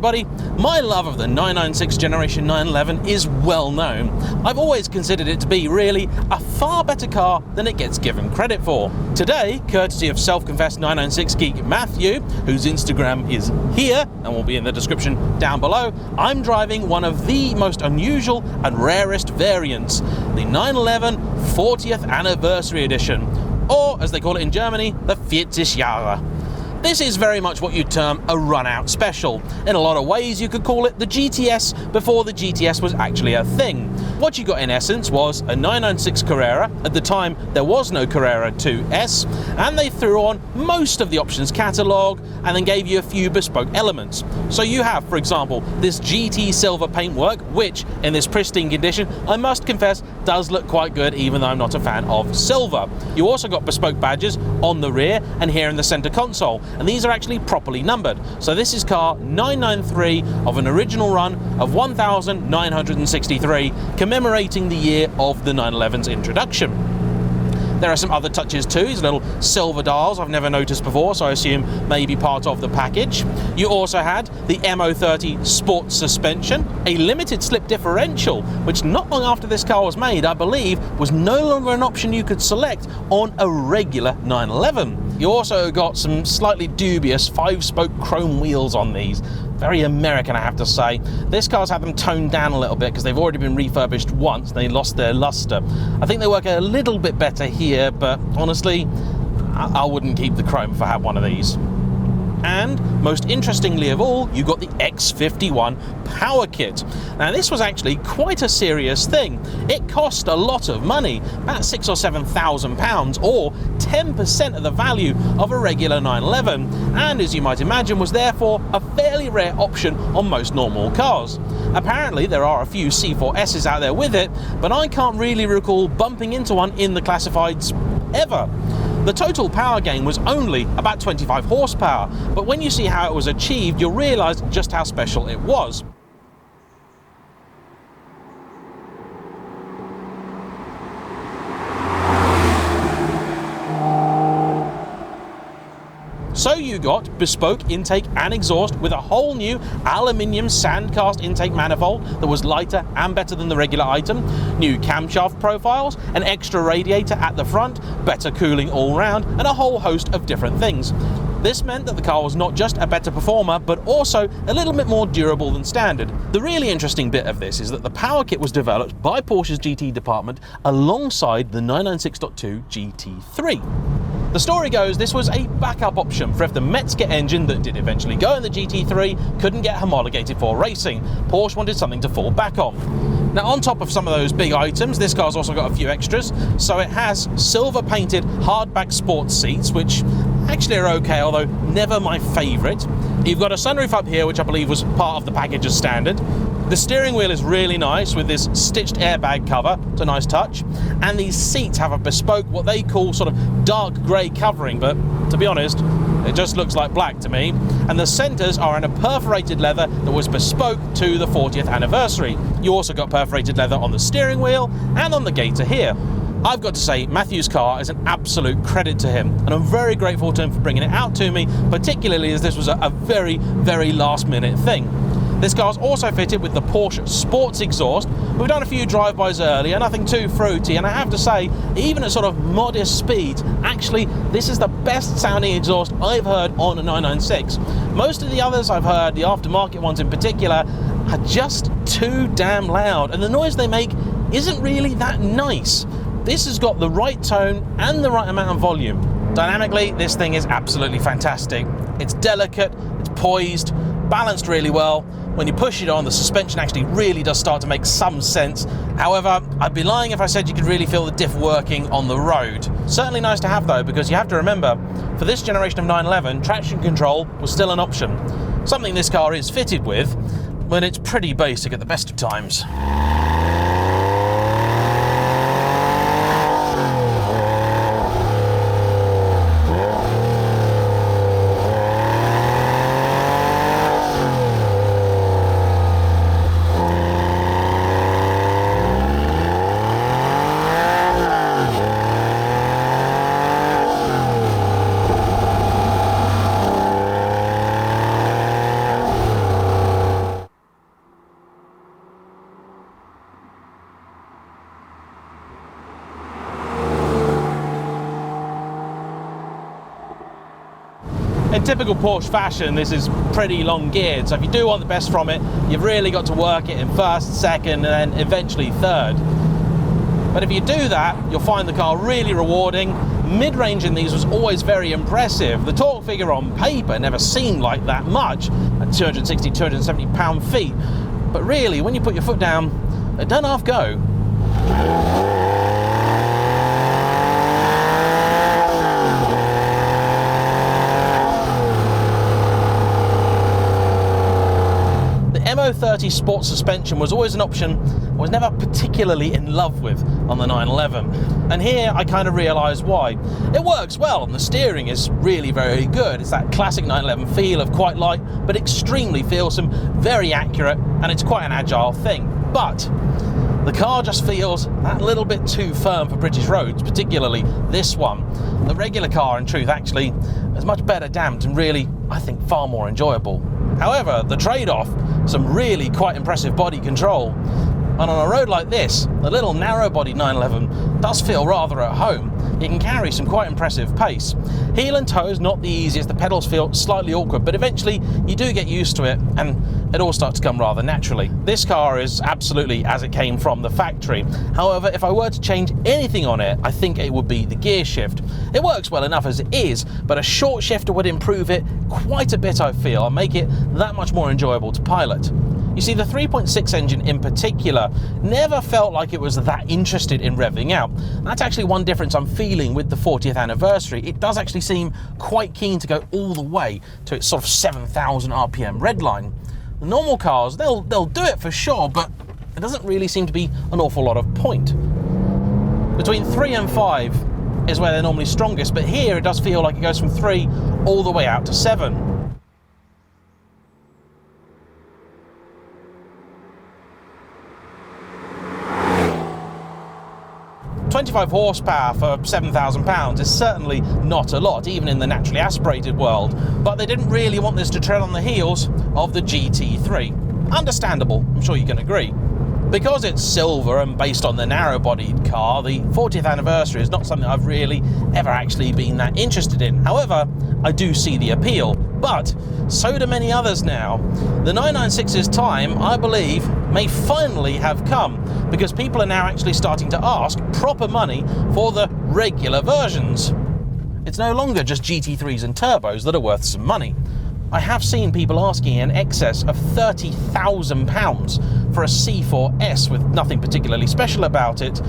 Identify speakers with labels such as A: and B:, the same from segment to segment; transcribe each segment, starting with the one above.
A: everybody. My love of the 996 Generation 911 is well known. I've always considered it to be really a far better car than it gets given credit for. Today, courtesy of self-confessed 996 geek Matthew, whose Instagram is here and will be in the description down below, I'm driving one of the most unusual and rarest variants, the 911 40th Anniversary Edition, or as they call it in Germany, the 40 Jahre. This is very much what you'd term a run-out special. In a lot of ways, you could call it the GTS before the GTS was actually a thing. What you got in essence was a 996 Carrera. At the time, there was no Carrera 2S, and they threw on most of the options catalogue and then gave you a few bespoke elements. So you have, for example, this GT silver paintwork, which, in this pristine condition, I must confess, does look quite good, even though I'm not a fan of silver. You also got bespoke badges on the rear and here in the centre console, and these are actually properly numbered. So this is car 993 of an original run of 1963, commemorating the year of the 911's introduction. There are some other touches too, these little silver dials I've never noticed before, so I assume maybe part of the package. You also had the MO30 sports suspension, a limited slip differential, which not long after this car was made, I believe, was no longer an option you could select on a regular 911. You also got some slightly dubious 5-spoke chrome wheels on these. Very American, I have to say. This car's had them toned down a little bit because they've already been refurbished once. They lost their luster. I think they work a little bit better here, but honestly, I wouldn't keep the chrome if I had one of these. And most interestingly of all, you got the X51 power kit. Now this was actually quite a serious thing. It cost a lot of money, about £6,000 or £7,000, or 10% of the value of a regular 911, and as you might imagine was therefore a fairly rare option on most normal cars. Apparently there are a few C4S's out there with it, but I can't really recall bumping into one in the classifieds ever. The total power gain was only about 25 horsepower, but when you see how it was achieved, you'll realise just how special it was. So you got bespoke intake and exhaust with a whole new aluminium sandcast intake manifold that was lighter and better than the regular item, new camshaft profiles, an extra radiator at the front, better cooling all round, and a whole host of different things. This meant that the car was not just a better performer, but also a little bit more durable than standard. The really interesting bit of this is that the power kit was developed by Porsche's GT department alongside the 996.2 GT3. The story goes this was a backup option for if the Metzger engine that did eventually go in the GT3 couldn't get homologated for racing. Porsche wanted something to fall back on. Now on top of some of those big items, this car's also got a few extras. So it has silver painted hardback sports seats, which actually are okay, although never my favourite. You've got a sunroof up here, which I believe was part of the package as standard. The steering wheel is really nice with this stitched airbag cover, it's a nice touch, and these seats have a bespoke, what they call sort of dark grey covering, but to be honest, it just looks like black to me. And the centres are in a perforated leather that was bespoke to the 40th anniversary. You also got perforated leather on the steering wheel and on the gator here. I've got to say, Matthew's car is an absolute credit to him, and I'm very grateful to him for bringing it out to me, particularly as this was a very, very last-minute thing. This car's also fitted with the Porsche sports exhaust. We've done a few drive-bys earlier, nothing too fruity, and I have to say, even at sort of modest speeds, actually, this is the best sounding exhaust I've heard on a 996. Most of the others I've heard, the aftermarket ones in particular, are just too damn loud, and the noise they make isn't really that nice. This has got the right tone and the right amount of volume. Dynamically, this thing is absolutely fantastic. It's delicate, it's poised, balanced really well. When you push it on, the suspension actually really does start to make some sense. However, I'd be lying if I said you could really feel the diff working on the road. Certainly nice to have though, because you have to remember, for this generation of 911, traction control was still an option. Something this car is fitted with, when it's pretty basic at the best of times. In typical Porsche fashion, this is pretty long geared, so if you do want the best from it, you've really got to work it in first, second, and then eventually third. But if you do that, you'll find the car really rewarding. Mid-range in these was always very impressive. The torque figure on paper never seemed like that much at 260, 270 pound-feet. But really, when you put your foot down, they don't half go. MO30 sport suspension was always an option I was never particularly in love with on the 911, and here I kind of realised why. It works well and the steering is really very good. It's that classic 911 feel of quite light but extremely feelsome, very accurate, and it's quite an agile thing. But the car just feels that little bit too firm for British roads, particularly this one. The regular car, in truth, actually is much better damped and really, I think, far more enjoyable. However, the trade-off, some really quite impressive body control. And on a road like this, the little narrow-bodied 911 does feel rather at home. It can carry some quite impressive pace. Heel and toe is not the easiest, the pedals feel slightly awkward, but eventually you do get used to it and it all starts to come rather naturally. This car is absolutely as it came from the factory. However, if I were to change anything on it, I think it would be the gear shift. It works well enough as it is, but a short shifter would improve it quite a bit, I feel, and make it that much more enjoyable to pilot. You see, the 3.6 engine in particular never felt like it was that interested in revving out. That's actually one difference I'm feeling with the 40th anniversary. It does actually seem quite keen to go all the way to its sort of 7,000 RPM red line. The normal cars, they'll do it for sure, but it doesn't really seem to be an awful lot of point. Between 3 and 5 is where they're normally strongest, but here it does feel like it goes from 3 all the way out to 7. 25 horsepower for £7,000 is certainly not a lot, even in the naturally aspirated world, but they didn't really want this to tread on the heels of the GT3. Understandable, I'm sure you can agree. Because it's silver and based on the narrow-bodied car, the 40th anniversary is not something I've really ever actually been that interested in. However, I do see the appeal, but so do many others now. The 996's time, I believe, may finally have come, because people are now actually starting to ask proper money for the regular versions. It's no longer just GT3s and turbos that are worth some money. I have seen people asking in excess of £30,000 for a C4S with nothing particularly special about it,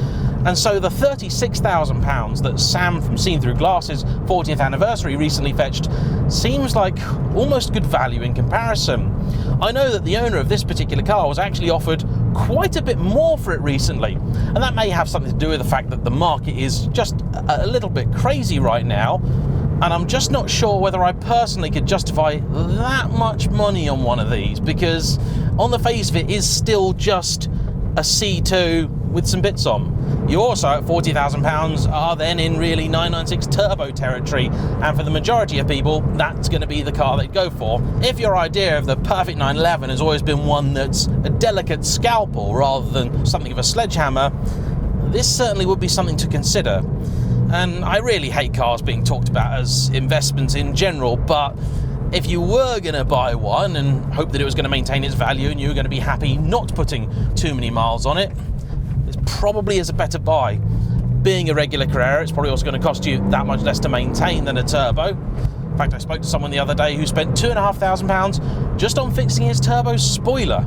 A: and so the £36,000 that Sam from Seen Through Glass's 40th anniversary recently fetched seems like almost good value in comparison. I know that the owner of this particular car was actually offered quite a bit more for it recently, and that may have something to do with the fact that the market is just a little bit crazy right now. And I'm just not sure whether I personally could justify that much money on one of these, because on the face of it is still just a C2 with some bits on. You also, at £40,000, are then in really 996 turbo territory, and for the majority of people, that's going to be the car they'd go for. If your idea of the perfect 911 has always been one that's a delicate scalpel rather than something of a sledgehammer, this certainly would be something to consider. And I really hate cars being talked about as investments in general, but if you were going to buy one and hope that it was going to maintain its value and you were going to be happy not putting too many miles on it, it probably is a better buy. Being a regular Carrera, it's probably also going to cost you that much less to maintain than a turbo. In fact, I spoke to someone the other day who spent £2,500 just on fixing his turbo spoiler.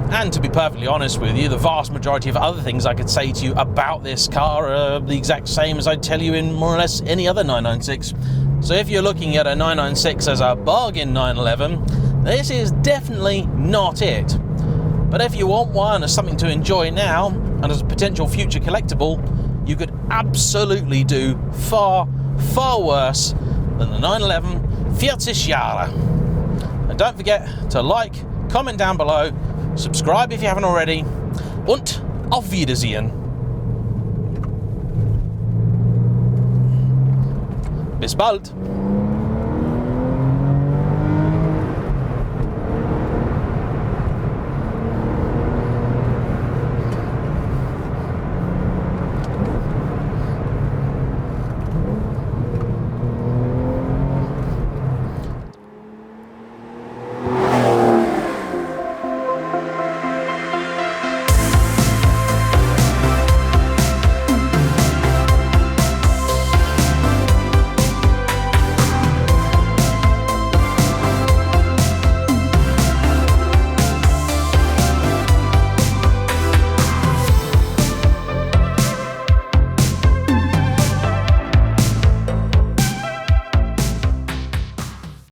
A: And to be perfectly honest with you, the vast majority of other things I could say to you about this car are the exact same as I'd tell you in more or less any other 996. So if you're looking at a 996 as a bargain 911, this is definitely not it. But if you want one as something to enjoy now, and as a potential future collectible, you could absolutely do far, far worse than the 911 Jahre. And don't forget to like, comment down below, subscribe if you haven't already, und auf Wiedersehen. Bis bald.